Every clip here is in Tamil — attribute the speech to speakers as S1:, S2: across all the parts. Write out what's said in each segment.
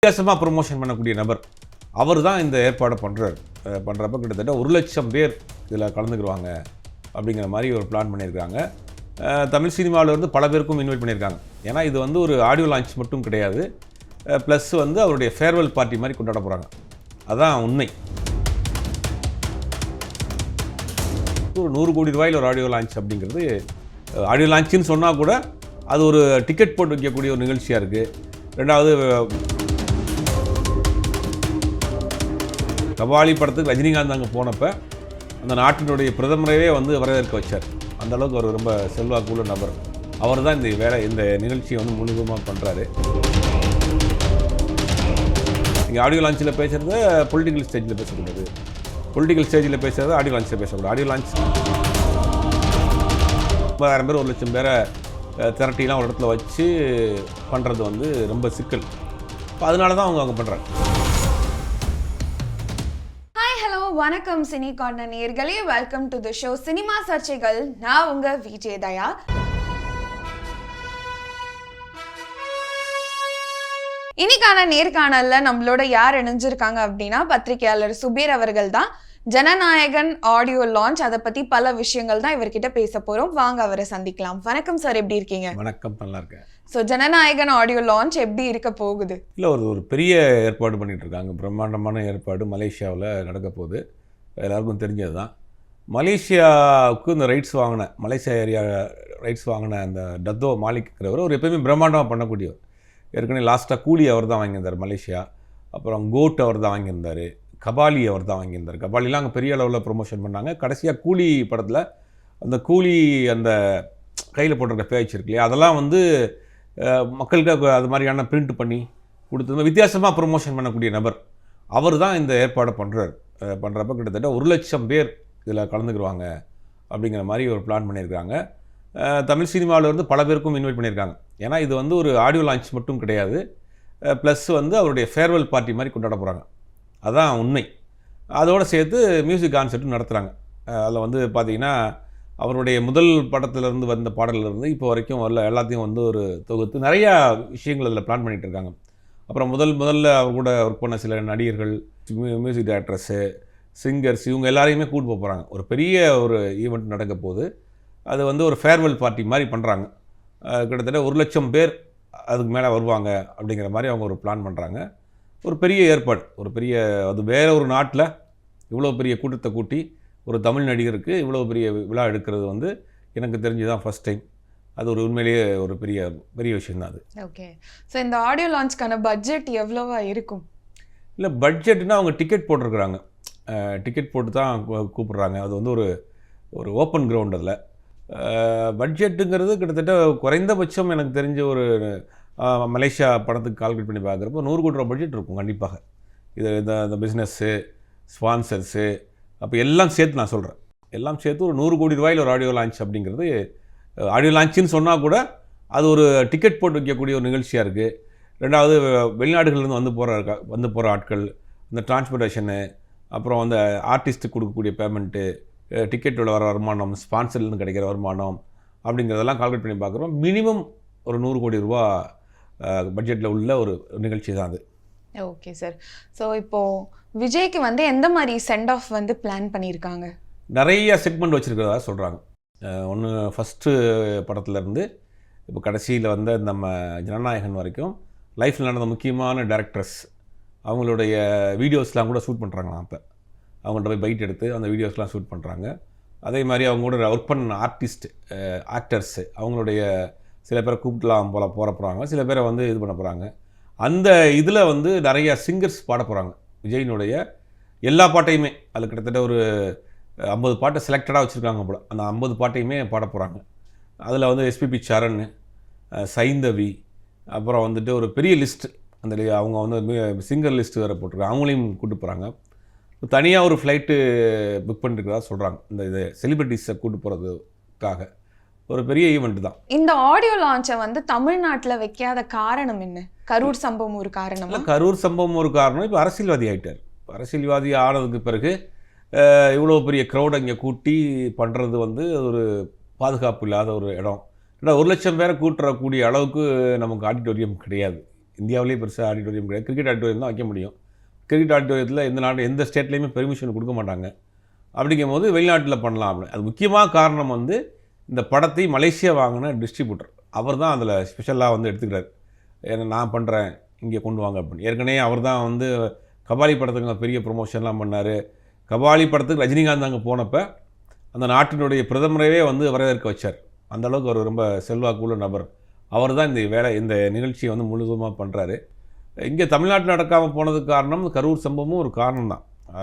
S1: வித்தியாசமாக ப்ரொமோஷன் பண்ணக்கூடிய நபர் அவர் தான் இந்த ஏற்பாடை பண்ணுறப்ப கிட்டத்தட்ட 1,00,000 பேர் இதில் கலந்துக்குருவாங்க அப்படிங்கிற மாதிரி ஒரு பிளான் பண்ணியிருக்காங்க. தமிழ் சினிமாவில் வந்து பல பேருக்கும் இன்வைட் பண்ணியிருக்காங்க. ஏன்னா இது வந்து ஒரு ஆடியோ லான்ச் மட்டும் கிடையாது, ப்ளஸ் வந்து அவருடைய ஃபேர்வெல் பார்ட்டி மாதிரி கொண்டாட போகிறாங்க. அதுதான் உண்மை. ஒரு 100 கோடி ரூபாயில் ஒரு ஆடியோ லான்ச் அப்படிங்கிறது, ஆடியோ லான்ச்சுன்னு சொன்னால் கூட அது ஒரு டிக்கெட் போட்டு வைக்கக்கூடிய ஒரு நிகழ்ச்சியாக இருக்குது. ரெண்டாவது, கபாலி படத்துக்கு ரஜினிகாந்த் அங்கே போனப்போ அந்த நாட்டினுடைய பிரதமரையே வந்து வரவேற்க வச்சார். அந்த அளவுக்கு அவர் ரொம்ப செல்வாக்குள்ள நபர். அவர் தான் இந்த நிகழ்ச்சியை வந்து முழுவதுமாக பண்ணுறாரு. நீங்கள் ஆடியோ லான்ச்சில் பேசுகிறத பொலிட்டிக்கல் ஸ்டேஜில் பேசக்கூடாது, பொலிட்டிக்கல் ஸ்டேஜில் பேசுகிறத ஆடியோ லான்ச்சில் பேசக்கூடாது. ஆடியோ லான்ச் 50,000 பேர் 1,00,000 பேரை திரட்டிலாம் ஒரு இடத்துல வச்சு பண்ணுறது வந்து ரொம்ப சிக்கல். அதனால தான் அவங்க பண்ணுறாங்க.
S2: வணக்கம் சினி கார்னர் நேயர்களே, welcome to the show cinema சர்ச்சைகள். நான் உங்க விஜய் தயா. இன்னைக்கான நேர்காணல்ல நம்மளோட யார் இணைஞ்சிருக்காங்க அப்படின்னா பத்திரிகையாளர் சுபீர் அவர்கள் தான். ஜனநாயகன் ஆடியோ லான்ச், அதை பத்தி பல விஷயங்கள் தான் இவர்கிட்ட பேச போறோம். வாங்க அவரை சந்திக்கலாம். வணக்கம் சார், எப்படி இருக்கீங்க?
S1: வணக்கம், நல்லா இருக்கேன்.
S2: ஸோ ஜனநாயகன் ஆடியோ லான்ச் எப்படி இருக்க போகுது?
S1: இல்லை, ஒரு பெரிய ஏற்பாடு பண்ணிகிட்டு இருக்காங்க. பிரம்மாண்டமான ஏற்பாடு மலேசியாவில் நடக்க போகுது. எல்லாருக்கும் தெரிஞ்சது தான். மலேசியாவுக்கு இந்த ரைட்ஸ் வாங்கின, மலேசியா ஏரியா ரைட்ஸ் வாங்கின அந்த டத்தோ மாலிக்ங்கிறவர் ஒரு எப்போயுமே பிரம்மாண்டமாக பண்ணக்கூடியவர். ஏற்கனவே லாஸ்ட்டாக கூலி அவர் தான் வாங்கியிருந்தார் மலேசியா. அப்புறம் கோட் அவர் தான் வாங்கியிருந்தார். கபாலி அவர் தான் வாங்கியிருந்தார். கபாலிலாம் அங்கே பெரிய அளவில் ப்ரொமோஷன் பண்ணாங்க. கடைசியாக கூலி படத்தில் அந்த கூலி அந்த கையில் போட்டிருக்க பேச்சு இருக்கு இல்லையா, அதெல்லாம் வந்து மக்களுக்கு அது மாதிரியான பிரிண்ட் பண்ணி கொடுத்தது. வித்தியாசமாக ப்ரொமோஷன் பண்ணக்கூடிய நபர் அவர் தான் இந்த ஏற்பாடை பண்ணுறப்ப கிட்டத்தட்ட 1,00,000 பேர் இதில் கலந்துக்குருவாங்க அப்படிங்கிற மாதிரி ஒரு பிளான் பண்ணியிருக்காங்க. தமிழ் சினிமாவில் வந்து பல பேருக்கும் இன்வைட் பண்ணியிருக்காங்க. ஏன்னா இது வந்து ஒரு ஆடியோ லான்ச் மட்டும் கிடையாது, ப்ளஸ் வந்து அவருடைய ஃபேர்வெல் பார்ட்டி மாதிரி கொண்டாட போகிறாங்க. அதுதான் உண்மை. அதோடு சேர்த்து மியூசிக் கான்சர்ட்டும் நடத்துகிறாங்க. அதில் வந்து பார்த்திங்கன்னா அவருடைய முதல் படத்துலேருந்து வந்த பாடலிருந்து இப்போ வரைக்கும் வரல எல்லாத்தையும் வந்து ஒரு தொகுத்து நிறையா விஷயங்கள் அதில் பிளான் பண்ணிகிட்டு இருக்காங்க. அப்புறம் முதல்ல அவர் கூட ஒர்க் பண்ண சில நடிகர்கள், மியூசிக் டைரக்டர்ஸு, சிங்கர்ஸ், இவங்க எல்லாரையுமே கூட்டு போகிறாங்க. ஒரு பெரிய ஒரு ஈவெண்ட் நடக்க போகுது. அது வந்து ஒரு ஃபேர்வெல் பார்ட்டி மாதிரி பண்ணுறாங்க. கிட்டத்தட்ட 1,00,000 பேர் அதுக்கு மேலே வருவாங்க அப்படிங்கிற மாதிரி அவங்க ஒரு பிளான் பண்ணுறாங்க. ஒரு பெரிய ஏற்பாடு, ஒரு பெரிய, அது வேறு ஒரு நாட்டில் இவ்வளோ பெரிய கூட்டத்தை கூட்டி ஒரு தமிழ் நடிகருக்கு இவ்வளோ பெரிய விழா எடுக்கிறது வந்து எனக்கு தெரிஞ்சு தான் ஃபஸ்ட் டைம். அது ஒரு உண்மையிலேயே ஒரு பெரிய விஷயம் தான் அது. ஓகே,
S2: ஸோ இந்த ஆடியோ லான்ச்க்கான பட்ஜெட் எவ்வளோவா இருக்கும்?
S1: இல்லை, பட்ஜெட்னா அவங்க டிக்கெட் போட்டிருக்கிறாங்க. டிக்கெட் போட்டு தான் கூப்பிட்றாங்க. அது வந்து ஒரு ஓப்பன் கிரவுண்ட். அதில் பட்ஜெட்டுங்கிறது கிட்டத்தட்ட குறைந்தபட்சம் எனக்கு தெரிஞ்ச ஒரு மலேசியா படத்துக்கு கால்குலேட் பண்ணி பார்க்குறப்போ 100 கோடி ரூபா பட்ஜெட் இருக்கும் கண்டிப்பாக. இது இந்த பிஸ்னஸ்ஸு, ஸ்பான்சர்ஸு, அப்போ எல்லாம் சேர்த்து நான் சொல்கிறேன், எல்லாம் சேர்த்து ஒரு 100 கோடி ரூபாயில் ஒரு ஆடியோ லான்ச் அப்படிங்கிறது, ஆடியோ லான்ச்சுன்னு சொன்னால் கூட அது ஒரு டிக்கெட் போட்டு வைக்கக்கூடிய ஒரு நிகழ்ச்சியாக இருக்குது. ரெண்டாவது, வெளிநாடுகள்லேருந்து வந்து போகிற ஆட்கள், இந்த டிரான்ஸ்போர்ட்டேஷனு, அப்புறம் அந்த ஆர்டிஸ்ட்டுக்கு கொடுக்கக்கூடிய பேமெண்ட்டு, டிக்கெட்டோட வர வருமானம், ஸ்பான்சர்லேருந்து கிடைக்கிற வருமானம் அப்படிங்கிறதெல்லாம் கால்குலேட் பண்ணி பார்க்குறோம். மினிமம் ஒரு 100 கோடி ரூபா பட்ஜெட்டில் உள்ள ஒரு நிகழ்ச்சி தான் அது.
S2: Okay sir. ஸோ இப்போது விஜய்க்கு வந்து எந்த மாதிரி சென்ட் ஆஃப் வந்து பிளான் பண்ணியிருக்காங்க?
S1: நிறைய செக்மெண்ட் வச்சுருக்கிறதா சொல்கிறாங்க. ஒன்று ஃபஸ்ட்டு படத்துலேருந்து இப்போ கடைசியில் வந்த நம்ம ஜனநாயகன் வரைக்கும் லைஃப்பில் நடந்த முக்கியமான டைரக்டர்ஸ் அவங்களுடைய வீடியோஸ்லாம் கூட ஷூட் பண்ணுறாங்களாம். அப்போ அவங்கள்ட்ட போய் பைட் எடுத்து அந்த வீடியோஸ்லாம் ஷூட் பண்ணுறாங்க. அதே மாதிரி அவங்க கூட ஒர்க் பண்ண ஆக்டர்ஸு அவங்களுடைய சில பேரை கூப்பிட்டுலாம் போகிறாங்க, சில பேரை வந்து இது பண்ண போகிறாங்க. அந்த இதில் வந்து நிறைய சிங்கர்ஸ் பாட போகிறாங்க. விஜயினுடைய எல்லா பாட்டையுமே, அதில் கிட்டத்தட்ட ஒரு 50 பாட்டை செலக்டடாக வச்சுருக்காங்க போல். அந்த 50 பாட்டையுமே பாட போகிறாங்க. அதில் வந்து எஸ்பிபி சரண், சைந்தவி, அப்புறம் வந்துட்டு ஒரு பெரிய லிஸ்ட்டு, அந்த அவங்க வந்து சிங்கர் லிஸ்ட்டு வேறு போட்டிருக்காங்க. அவங்களையும் கூப்பிட்டு போகிறாங்க. தனியாக ஒரு ஃப்ளைட்டு புக் பண்ணிருக்கிறதா சொல்கிறாங்க. இந்த செலிப்ரிட்டிஸை கூப்பிட்டு போகிறதுக்காக ஒரு பெரிய ஈவெண்ட் தான்.
S2: இந்த ஆடியோ லான்ச்சை வந்து தமிழ்நாட்டில் வைக்காத காரணம் என்ன? கரூர் சம்பவம் ஒரு காரணம்.
S1: கரூர் சம்பவம் ஒரு காரணம். இப்போ அரசியல்வாதி ஆகிட்டார். அரசியல்வாதி ஆனதுக்கு பிறகு இவ்வளோ பெரிய க்ரௌடை இங்கே கூட்டி பண்ணுறது வந்து ஒரு பாதுகாப்பு இல்லாத ஒரு இடம். ஏன்னா 1,00,000 பேரை கூட்டுறக்கூடிய அளவுக்கு நமக்கு ஆடிட்டோரியம் கிடையாது. இந்தியாவிலேயே பெருசாக ஆடிட்டோரியம் கிடையாது. கிரிக்கெட் ஆடிட்டோரியம் தான் வைக்க முடியும். கிரிக்கெட் ஆடிட்டோரியத்தில் எந்த ஸ்டேட்லேயுமே பெர்மிஷன் கொடுக்க மாட்டாங்க. அப்படிங்கும் போது வெளிநாட்டில் பண்ணலாம் அப்படின்னு. அது முக்கியமாக காரணம் வந்து இந்த படத்தை மலேசியா வாங்கின டிஸ்ட்ரிபியூட்டர் அவர் தான் அதில் ஸ்பெஷலாக வந்து எடுத்துக்கிறார். ஏன்னா நான் பண்ணுறேன், இங்கே கொண்டு வாங்க அப்படின்னு. ஏற்கனவே அவர் தான் வந்து கபாலி படத்துக்கு பெரிய ப்ரொமோஷன்லாம் பண்ணார். கபாலி படத்துக்கு ரஜினிகாந்த் அங்கே போனப்போ அந்த நாட்டினுடைய பிரதமரையே வந்து வரவேற்க வச்சார். அந்தளவுக்கு அவர் ரொம்ப செல்வாக்குள்ள நபர். அவர் தான் இந்த நிகழ்ச்சியை வந்து முழுவதுமாக பண்ணுறாரு. இங்கே தமிழ்நாட்டில் நடக்காமல் போனதுக்கு காரணம் கரூர் சம்பவமும் ஒரு காரணம் தான்.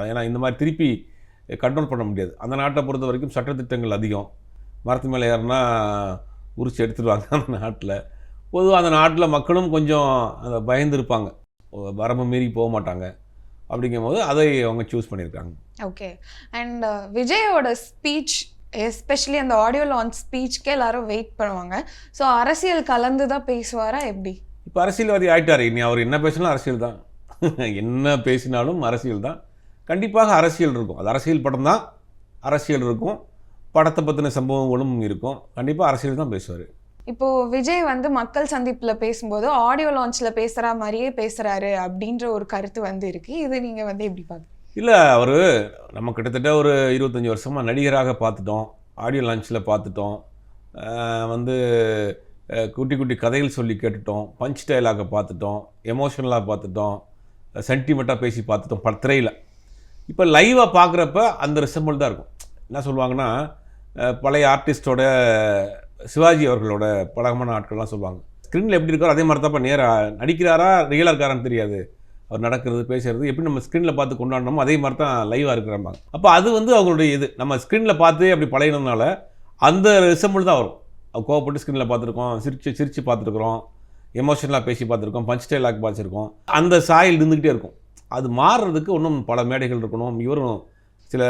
S1: ஏன்னா இந்த மாதிரி திருப்பி கண்ட்ரோல் பண்ண முடியாது. அந்த நாட்டை பொறுத்த வரைக்கும் சட்டத்திட்டங்கள் அதிகம். மரத்து மேலே ஏறினா உரிச்சு எடுத்துடுவாங்க அந்த நாட்டில். பொதுவாக அந்த நாட்டில் மக்களும் கொஞ்சம் அதை பயந்துருப்பாங்க, வரம்பு மீறி போக மாட்டாங்க. அப்படிங்கும்போது அதை அவங்க சூஸ் பண்ணியிருக்காங்க.
S2: ஓகே. அண்ட் விஜயோட ஸ்பீச், எஸ்பெஷலி அந்த ஆடியோ லான்ச் ஸ்பீச்சுக்கே எல்லாரும் வெயிட் பண்ணுவாங்க. ஸோ அரசியல் கலந்து தான் பேசுவாரா எப்படி?
S1: இப்போ அரசியல்வாதி ஆகிட்டார். இனி அவர் என்ன பேசினாலும் அரசியல் தான். என்ன பேசினாலும் அரசியல் தான். கண்டிப்பாக அரசியல் இருக்கும். அது அரசியல் படம் தான், அரசியல் இருக்கும். படத்தை பற்றின சம்பவங்களும் இருக்கும். கண்டிப்பாக அரசியல் தான் பேசுவார்.
S2: இப்போது விஜய் வந்து மக்கள் சந்திப்பில் பேசும்போது ஆடியோ லான்ச்சில் பேசுகிற மாதிரியே பேசுகிறாரு அப்படின்ற ஒரு கருத்து வந்து இருக்குது. இது நீங்கள் வந்து எப்படி பார்க்குறீங்க?
S1: இல்லை, அவர் நம்ம கிட்டத்தட்ட ஒரு 25 வருஷமாக நடிகராக பார்த்துட்டோம், ஆடியோ லான்ச்சில் பார்த்துட்டோம், வந்து குட்டி குட்டி கதைகள் சொல்லி கேட்டுட்டோம், பஞ்ச் டைலாகை பார்த்துட்டோம், எமோஷனலாக பார்த்துட்டோம், சென்டிமெண்ட்டாக பேசி பார்த்துட்டோம் திரையில். இப்போ லைவாக பார்க்குறப்ப அந்த ரிசம்பிள் தான் இருக்கும். என்ன சொல்லுவாங்கன்னா, பழைய ஆர்டிஸ்டோட சிவாஜி அவர்களோட பழக்கமான ஆட்கள்லாம் சொல்லுவாங்க, ஸ்க்ரீனில் எப்படி இருக்காரோ அதே மாதிரி தான் இப்போ நேராக நடிக்கிறாரா ரியலாக இருக்காரான்னு தெரியாது. அவர் நடக்கிறது பேசுகிறது எப்படி நம்ம ஸ்க்ரீனில் பார்த்து கொண்டாடணுமோ அதே மாதிரி தான் லைவாக இருக்கிறாங்க. அப்போ அது வந்து அவங்களுடைய இது நம்ம ஸ்க்ரீனில் பார்த்து அப்படி பழகினதுனால அந்த ரிசம்பிள் தான் வரும். கோவப்பட்டு ஸ்க்ரீனில் பார்த்துருக்கோம், சிரித்து பார்த்துருக்குறோம், எமோஷனலாக பேசி பார்த்துருக்கோம், பஞ்ச் டைலாக் பார்த்துருக்கோம். அந்த சாயல் இருந்துக்கிட்டே இருக்கும். அது மாறுறதுக்கு இன்னும் பல மேடைகள் இருக்கணும். இவரும் சில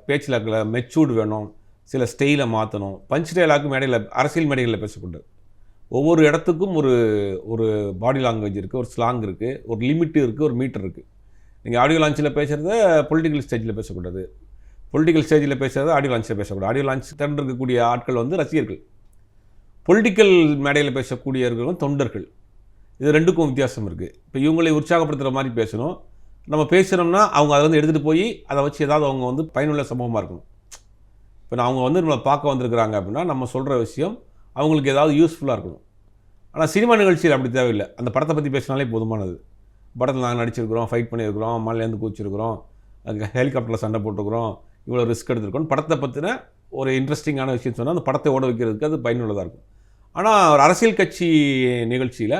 S1: பேச்சில் மெச்சூர்டு வேணும், சில ஸ்டைலை மாற்றணும். பஞ்ச் டைலாக்கு மேடையில், அரசியல் மேடைகளில் பேசக்கூடாது. ஒவ்வொரு இடத்துக்கும் ஒரு பாடி லாங்குவேஜ் இருக்குது, ஒரு ஸ்லாங் இருக்குது, ஒரு லிமிட்டு இருக்குது, ஒரு மீட்டர் இருக்குது. நீங்கள் ஆடியோ லான்ச்சில் பேசுகிறத பொலிட்டிக்கல் ஸ்டேஜில் பேசக்கூடாது, பொலிட்டிக்கல் ஸ்டேஜில் பேசுகிறத ஆடியோ லான்ச்சில் பேசக்கூடாது. ஆடியோ லான்ச் திரண்டிருக்கக்கூடிய ஆட்கள் வந்து ரசிகர்கள், பொலிட்டிக்கல் மேடையில் பேசக்கூடியவர்களும் தொண்டர்கள். இது ரெண்டுக்கும் வித்தியாசம் இருக்குது. இப்போ இவங்களை உற்சாகப்படுத்துகிற மாதிரி பேசணும். நம்ம பேசுகிறோம்னா அவங்க அதை வந்து எடுத்துகிட்டு போய் அதை வச்சு ஏதாவது அவங்க வந்து பயனுள்ள சம்பவமாக இருக்கணும். இப்போ அவங்க வந்து நம்மளை பார்க்க வந்திருக்கிறாங்க அப்படின்னா நம்ம சொல்கிற விஷயம் அவங்களுக்கு ஏதாவது யூஸ்ஃபுல்லாக இருக்கணும். ஆனால் சினிமா நிகழ்ச்சியில் அப்படி தேவையில்லை. அந்த படத்தை பற்றி பேசினாலே போதுமானது. படத்தில் நாங்கள் நடிச்சிருக்கிறோம், ஃபைட் பண்ணியிருக்கிறோம், மலையிலேருந்து குதிச்சிருக்கிறோம், ஹெலிகாப்டரில் சண்டை போட்டுருக்கிறோம், இவ்வளோ ரிஸ்க் எடுத்துருக்கோம், படத்தை பற்றின ஒரு இன்ட்ரெஸ்டிங்கான விஷயம் சொன்னால் அந்த படத்தை ஓட வைக்கிறதுக்கு அது பயனுள்ளதாக இருக்கும். ஆனால் ஒரு அரசியல் கட்சி நிகழ்ச்சியில்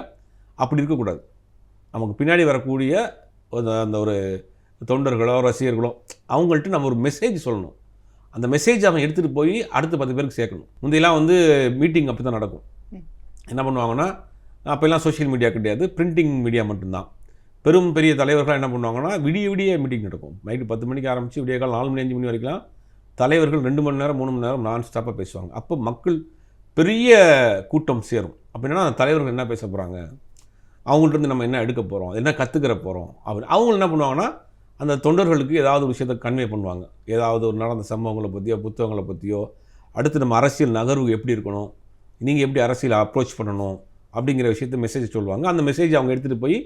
S1: அப்படி இருக்கக்கூடாது. நமக்கு பின்னாடி வரக்கூடிய அந்த ஒரு தொண்டர்களோ ரசிகர்களோ அவங்கள்ட்ட நம்ம ஒரு மெசேஜ் சொல்லணும். அந்த மெசேஜ் அவன் எடுத்துகிட்டு போய் அடுத்த 10 பேருக்கு சேர்க்கணும். முந்தையெல்லாம் வந்து மீட்டிங் அப்படி தான் நடக்கும். என்ன பண்ணுவாங்கன்னா, அப்போல்லாம் சோஷியல் மீடியா கிடையாது, பிரிண்டிங் மீடியா மட்டும்தான். பெரிய தலைவர்கள் என்ன பண்ணுவாங்கன்னா, விடிய மீட்டிங் நடக்கும். நைட்டு 10 மணிக்கு ஆரம்பித்து விடிய காலம் 4 மணி 5 மணி வரைக்கும் தலைவர்கள் 2 மணி நேரம் 3 மணி நேரம் நான் ஸ்டாப்பாக பேசுவாங்க. அப்போ மக்கள் பெரிய கூட்டம் சேரும். அப்போ என்னன்னா அந்த தலைவர்கள் என்ன பேச போகிறாங்க, அவங்கள்ட்ட நம்ம என்ன எடுக்க போகிறோம், என்ன கற்றுக்கிற போகிறோம் அப்படின்னு அவங்க என்ன பண்ணுவாங்கன்னா அந்த தொண்டர்களுக்கு ஏதாவது ஒரு விஷயத்தை கன்வே பண்ணுவாங்க. ஏதாவது ஒரு நடந்த சம்பவங்களை பற்றியோ புத்தகங்களை பற்றியோ, அடுத்து நம்ம அரசியல் நகர்வு எப்படி இருக்கணும், நீங்கள் எப்படி அரசியலை அப்ரோச் பண்ணணும் அப்படிங்கிற விஷயத்தை மெசேஜ் சொல்லுவாங்க. அந்த மெசேஜ் அவங்க எடுத்துகிட்டு போய்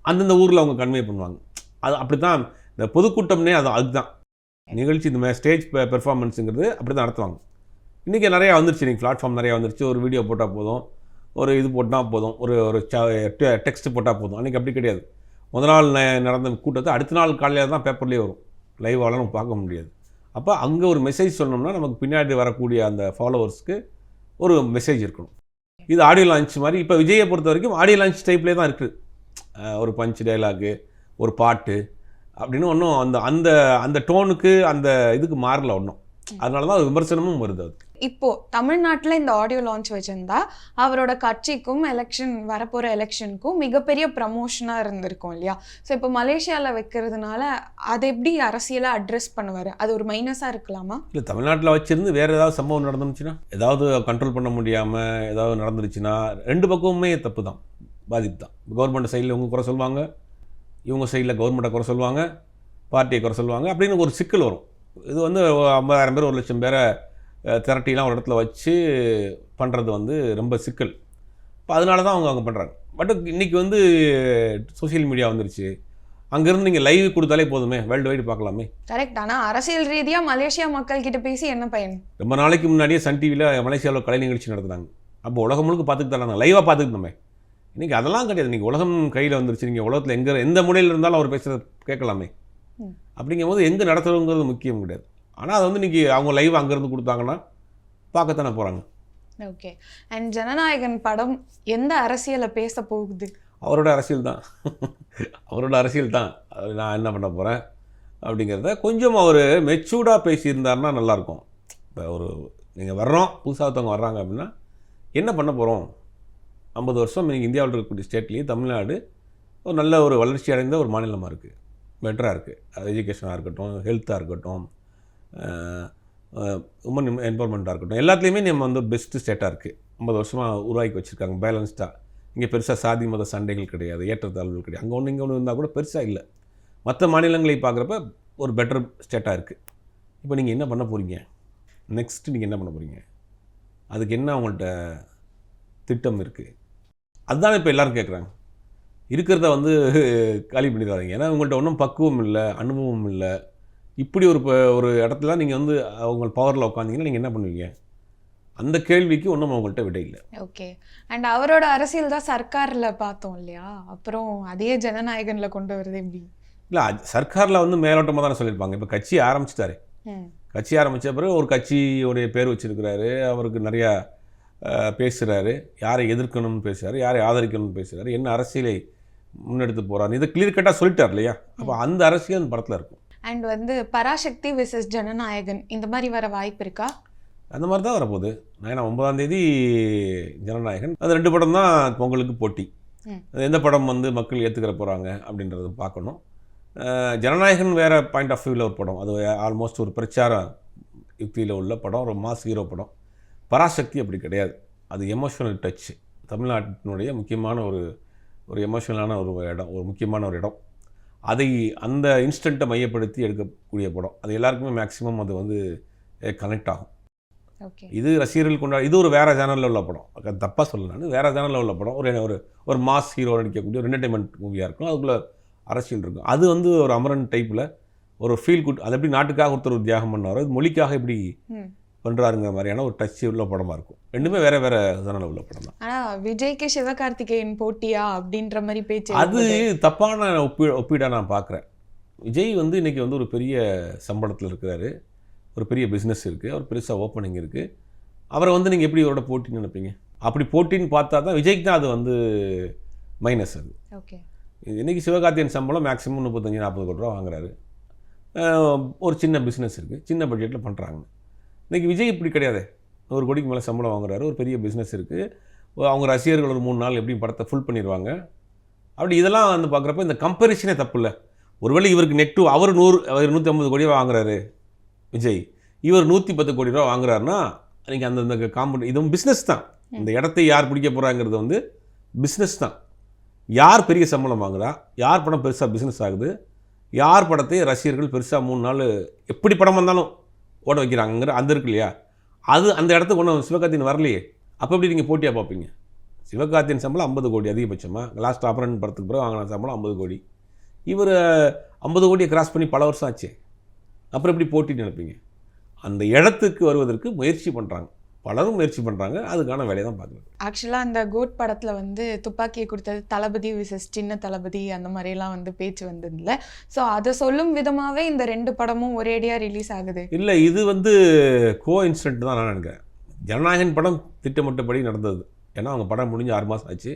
S1: அந்தந்த ஊரில் அவங்க கன்வே பண்ணுவாங்க. அது அப்படி தான் இந்த பொதுக்கூட்டம்னே அதுதான் நிகழ்ச்சி. இந்த ஸ்டேஜ் பெர்ஃபார்மன்ஸுங்கிறது அப்படி தான் நடத்துவாங்க. இன்றைக்கி நிறையா வந்துருச்சு, இன்றைக்கி பிளாட்ஃபார்ம் நிறையா வந்துருச்சு. ஒரு வீடியோ போட்டால் போதும், ஒரு இது போட்டால் போதும், ஒரு டெக்ஸ்ட் போட்டால் போதும். அன்றைக்கி அப்படி கிடையாது. முதல் நாள் நடந்த கூட்டத்தை அடுத்த நாள் காலையில் தான் பேப்பர்லேயே வரும், லைவாலாம் நம்ம பார்க்க முடியாது. அப்போ அங்கே ஒரு மெசேஜ் சொன்னோம்னா நமக்கு பின்னாடி வரக்கூடிய அந்த ஃபாலோவர்ஸ்க்கு ஒரு மெசேஜ் இருக்கணும். இது ஆடியோ லான்ச் மாதிரி. இப்போ விஜயை பொறுத்த வரைக்கும் ஆடியோ லான்ச் டைப்லேயே தான் இருக்குது. ஒரு பஞ்ச் டைலாகு, ஒரு பாட்டு அப்படின்னு ஒன்றும் அந்த அந்த டோனுக்கு அந்த இதுக்கு மாறல ஒன்றும். அதனால தான் விமர்சனமும் வருது. அது
S2: இப்போ தமிழ்நாட்டில் இந்த ஆடியோ லான்ச் வச்சிருந்தா அவரோட கட்சிக்கும் வரப்போகிற எலெக்ஷனுக்கும் மிகப்பெரிய ப்ரமோஷனாக இருந்திருக்கும் இல்லையா? ஸோ இப்போ மலேசியாவில் வைக்கிறதுனால அதை எப்படி அரசியலை அட்ரெஸ் பண்ணுவார்? அது ஒரு மைனஸாக இருக்கலாமா?
S1: இல்லை, தமிழ்நாட்டில் வச்சிருந்து வேறு ஏதாவது சம்பவம் நடந்துச்சுன்னா, ஏதாவது கண்ட்ரோல் பண்ண முடியாமல் ஏதாவது நடந்துருச்சுன்னா 2 பக்கமுமே தப்பு தான், பாதிப்பு தான். கவர்மெண்ட் சைடில் இவங்க குறை சொல்லுவாங்க, இவங்க சைடில் கவர்மெண்ட்டை குறை சொல்லுவாங்க, பார்ட்டியை குறை சொல்லுவாங்க. அப்படின்னு ஒரு சிக்கல் வரும். இது வந்து 50,000 பேர் 1,00,000 பேரை திரட்டிலாம் ஒரு இடத்துல வச்சு பண்ணுறது வந்து ரொம்ப சிக்கல். இப்போ அதனால தான் அவங்க பண்ணுறாங்க. பட் இன்னைக்கு வந்து சோஷியல் மீடியா வந்துருச்சு, அங்கேருந்து நீங்கள் லைவ் கொடுத்தாலே போதுமே, வேர்ல்டு வைடு பார்க்கலாமே.
S2: கரெக்ட். ஆனா அரசியல் ரீதியா மலேசியா மக்கள் கிட்ட பேசி என்ன பயன்?
S1: ரொம்ப நாளைக்கு முன்னாடியே சன் டிவியில் மலேசியாவில் கலை நிகழ்ச்சி நடத்துனாங்க. அப்போ உலகம் முழுக்க பார்த்துட்டு தான் நாங்கள் லைவாக பார்த்துக்கிட்டோமே. இன்றைக்கி அதெல்லாம் கிடையாது. இன்றைக்கி உலகம் கையில் வந்துருச்சு. நீங்கள் உலகத்தில் எந்த மூலையில் இருந்தாலும் அவர் பேசுகிறத கேட்கலாமே. அப்படிங்கும்போது எங்கே நடத்துகிறோங்கிறது முக்கியம் கிடையாது. ஆனால் அதை வந்து இன்றைக்கி அவங்க லைவ் அங்கேருந்து கொடுத்தாங்கன்னா பார்க்கத்தானே போகிறாங்க.
S2: ஓகே. அண்ட் ஜனநாயகன் படம் எந்த அரசியலை பேச போகுது?
S1: அவரோட அரசியல் தான். அவரோட அரசியல் தான். நான் என்ன பண்ண போகிறேன் அப்படிங்கிறத கொஞ்சம் அவர் மெச்சூர்டாக பேசியிருந்தாருன்னா நல்லாயிருக்கும். இப்போ நீங்கள் வர்றோம், புதுசாக ஒருத்தவங்க வர்றாங்க அப்படின்னா என்ன பண்ண போகிறோம்? 50 வருஷம் நீங்கள் இந்தியாவில் இருக்கக்கூடிய ஸ்டேட்லேயே தமிழ்நாடு ஒரு நல்ல ஒரு வளர்ச்சி அடைந்த ஒரு மாநிலமாக இருக்குது, பெட்டராக இருக்குது. அது எஜுகேஷனாக இருக்கட்டும், ஹெல்த்தாக இருக்கட்டும், உமன் எம்பவர்மெண்ட்டாக இருக்கட்டும், எல்லாத்துலேயுமே நம்ம வந்து பெஸ்ட்டு ஸ்டேட்டாக இருக்குது. 50 வருஷமாக உருவாக்கி வச்சுருக்காங்க பேலன்ஸ்டாக. இங்கே பெருசாக சாதி மத சண்டைகள் கிடையாது, ஏற்றத்தாழ்வுகள் கிடையாது. அங்கே ஒன்று இங்கே ஒன்று இருந்தால் கூட பெருசாக இல்லை. மற்ற மாநிலங்களை பார்க்குறப்ப ஒரு பெட்டர் ஸ்டேட்டாக இருக்குது. இப்போ நீங்கள் என்ன பண்ண போகிறீங்க? நெக்ஸ்ட்டு நீங்கள் என்ன பண்ண போகிறீங்க? அதுக்கு என்ன அவங்கள்ட்ட திட்டம் இருக்குது? அதுதான் இப்போ எல்லோரும் கேட்குறாங்க. இருக்கிறத வந்து காலி பண்ணிடுறாங்க. ஏன்னா உங்கள்கிட்ட ஒன்றும் பக்குவம் இல்லை, அனுபவம் இல்லை. இப்படி ஒரு இடத்துல நீங்கள் வந்து அவங்க பவரில் உட்காந்திங்கன்னா நீங்கள் என்ன பண்ணுவீங்க? அந்த கேள்விக்கு ஒன்றும் அவங்கள்ட்ட விட இல்லை.
S2: ஓகே. அண்ட் அவரோட அரசியல் தான் சர்க்காரில் பார்த்தோம் இல்லையா? அப்புறம் அதே ஜனநாயகனில் கொண்டு வருது எப்படி?
S1: இல்லை, சர்க்காரில் வந்து மேலோட்டமாக தானே சொல்லியிருப்பாங்க. இப்போ கட்சி ஆரம்பிச்சிட்டாரு. கட்சி ஆரம்பித்த பிறகு ஒரு கட்சியோடைய பேர் வச்சுருக்கிறாரு. அவருக்கு நிறையா பேசுகிறாரு. யாரை எதிர்க்கணும்னு பேசுகிறாரு, யாரை ஆதரிக்கணும்னு பேசுகிறாரு, என்ன அரசியலை முன்னெடுத்து போகிறாரு, இதை கிளியர் கட்டாக சொல்லிட்டார் இல்லையா? அப்போ அந்த அரசியல் அந்த படத்தில் இருக்கும்.
S2: அண்ட் வந்து பராசக்தி விசஸ் ஜனநாயகன் இந்த மாதிரி வர வாய்ப்பு இருக்கா?
S1: அந்த மாதிரி தான் வரப்போகுது. ஏன்னா 9ஆம் தேதி ஜனநாயகன், அது 2 படம் தான் பொங்கலுக்கு போட்டி. அது எந்த படம் வந்து மக்கள் ஏற்றுக்கிற போகிறாங்க அப்படின்றத பார்க்கணும். ஜனநாயகன் வேறு பாயிண்ட் ஆஃப் வியூவில் ஒரு படம். அது ஆல்மோஸ்ட் ஒரு பிரச்சார யுக்தியில் உள்ள படம், ஒரு மாஸ் ஹீரோ படம். பராசக்தி அப்படி கிடையாது. அது எமோஷனல் டச். தமிழ்நாட்டினுடைய முக்கியமான ஒரு எமோஷனலான ஒரு இடம், ஒரு முக்கியமான ஒரு இடம். அதை அந்த இன்ஸ்டண்ட்டை மையப்படுத்தி எடுக்கக்கூடிய படம். அது எல்லாருக்குமே மேக்ஸிமம் அது வந்து கனெக்ட் ஆகும். இது ரசிகர்கள் கொண்டாட, இது ஒரு வேறு ஜேனலில் உள்ள படம். தப்பாக சொல்லலான்னு வேறு ஜேனலில் உள்ள படம். ஒரு மாஸ் ஹீரோ நடிக்கக்கூடிய ஒரு என்டர்டைன்மெண்ட் மூவியாக இருக்கும். அதுக்குள்ளே அரசியல் இருக்கும். அது வந்து ஒரு அமரன் டைப்பில் ஒரு ஃபீல் குட். அது எப்படி நாட்டுக்காக ஒருத்தர் ஒரு தியாகம் பண்ணாரோ, அது மொழிக்காக எப்படி பண்ணுறாருங்கிற மாதிரியான ஒரு டச் உள்ள படமாக இருக்கும். ரெண்டுமே வேறு வேறு ஜேனலில் உள்ள படம் தான்.
S2: ஆனால் விஜய்க்கு சிவகார்த்திகேயன் போட்டியா அப்படின்ற மாதிரி பேச்சு,
S1: அது தப்பான ஒப்பீடாக நான் பார்க்குறேன். விஜய் வந்து இன்றைக்கி வந்து ஒரு பெரிய சம்பளத்தில் இருக்கிறாரு, ஒரு பெரிய பிஸ்னஸ் இருக்குது, அவர் பெருசாக ஓப்பனிங் இருக்குது. அவரை வந்து நீங்கள் எப்படி இவரோட போட்டின்னு நினைப்பீங்க? அப்படி போட்டின்னு பார்த்தா தான் விஜய்க்கு தான் அது வந்து மைனஸ். அது
S2: ஓகே.
S1: இன்றைக்கி சிவகார்த்திகேயன் சம்பளம் மேக்ஸிமம் 35-40 கோடி ரூபா வாங்குறாரு. ஒரு சின்ன பிஸ்னஸ் இருக்குது, சின்ன பட்ஜெட்டில் பண்ணுறாங்க. இன்றைக்கி விஜய் இப்படி கிடையாது. 100 கோடிக்கு மேலே சம்பளம் வாங்குறாரு, ஒரு பெரிய பிஸ்னஸ் இருக்குது. அவங்க ரசிகர்கள் ஒரு 3 நாள் எப்படியும் படத்தை ஃபுல் பண்ணிடுவாங்க. அப்படி இதெல்லாம் வந்து பார்க்குறப்ப இந்த கம்பேரிஷனே தப்பு இல்லை. ஒருவேளை இவருக்கு நெக்டு அவர் 150 கோடி ரூபா வாங்குறாரு விஜய், இவர் 110 கோடி ரூபா வாங்குறாருன்னா இன்றைக்கி அந்த இதுவும் பிஸ்னஸ் தான். இந்த இடத்தை யார் பிடிக்க போகிறாங்கிறது வந்து பிஸ்னஸ் தான். யார் பெரிய சம்பளம் வாங்குறா, யார் படம் பெருசாக பிஸ்னஸ் ஆகுது, யார் படத்தை ரசிகர்கள் பெருசாக 3 நாள் எப்படி படம் வந்தாலும் ஓட வைக்கிறாங்கிற அந்த இருக்கு இல்லையா? அது அந்த இடத்துக்கு ஒன்றும் சிவகார்த்திகேயன் வரலையே. அப்போ எப்படி நீங்கள் போட்டியாக பார்ப்பீங்க? சிவகார்த்திகேயன் சம்பளம் 50 கோடி அதிகபட்சமாக. லாஸ்ட் அபரன் படத்துக்கு பிறகு வாங்கின சம்பளம் 50 கோடி. இவர் 50 கோடியை கிராஸ் பண்ணி பல வருஷம் ஆச்சு. அப்புறம் எப்படி போட்டின்னு நினைப்பீங்க? அந்த இடத்துக்கு வருவதற்கு முயற்சி பண்ணுறாங்க, பலரும் முயற்சி பண்ணுறாங்க. அதுக்கான வேலையை தான் பார்க்குறது.
S2: ஆக்சுவலாக அந்த கோட் படத்தில் வந்து துப்பாக்கியை கொடுத்தது தளபதி விசஸ் சின்ன தளபதி அந்த மாதிரிலாம் வந்து பேச்சு வந்ததில்ல. ஸோ அதை சொல்லும் விதமாகவே இந்த 2 படமும் ஒரேடியாக ரிலீஸ் ஆகுது.
S1: இல்லை, இது வந்து கோ இன்சிடென்ட் தான் நான் நினைக்கிறேன். ஜனநாயகன் படம் திட்டமிட்டபடி நடந்தது. ஏன்னா அவங்க படம் முடிஞ்சு 6 மாதம் ஆச்சு.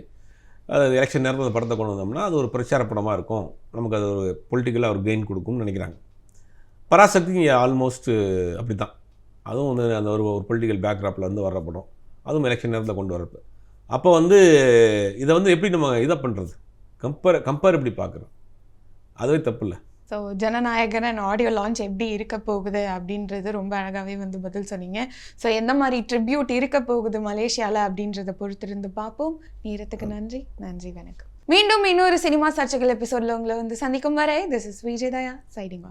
S1: அது எலெக்ஷன் நேரத்தில் அந்த படத்தை கொண்டு வந்தோம்னா அது ஒரு பிரச்சார படமாக இருக்கும், நமக்கு அது ஒரு பொலிட்டிக்கலாக ஒரு கெயின் கொடுக்கும்னு நினைக்கிறாங்க. பராசக்தி ஆல்மோஸ்ட் அப்படி தான். அதுவும் வந்து அந்த ஒரு பொலிட்டிக்கல் பேக்ராப்பில் வந்து வர்ற படம், அதுவும் எலெக்ஷன் நேரத்தில் கொண்டு வரப்போ. அப்போ வந்து இதை வந்து எப்படி நம்ம இதை பண்ணுறது, கம்பேர் எப்படி பார்க்குறோம், அதுவே தப்பு இல்லை.
S2: So Jananayagan and audio launch எப்படி இருக்க போகுது அப்படின்றது ரொம்ப அழகாகவே வந்து பதில் சொன்னீங்க. ஸோ எந்த மாதிரி ட்ரிபியூட் இருக்க போகுது மலேசியாவில் அப்படின்றத பொறுத்திருந்து பார்ப்போம். நேரத்துக்கு நன்றி, வணக்கம். மீண்டும் இன்னொரு சினிமா சர்ச்சைகள் எபிசோடில் உங்களை வந்து சந்திக்கும் வரை this is Vijay Daya signing off.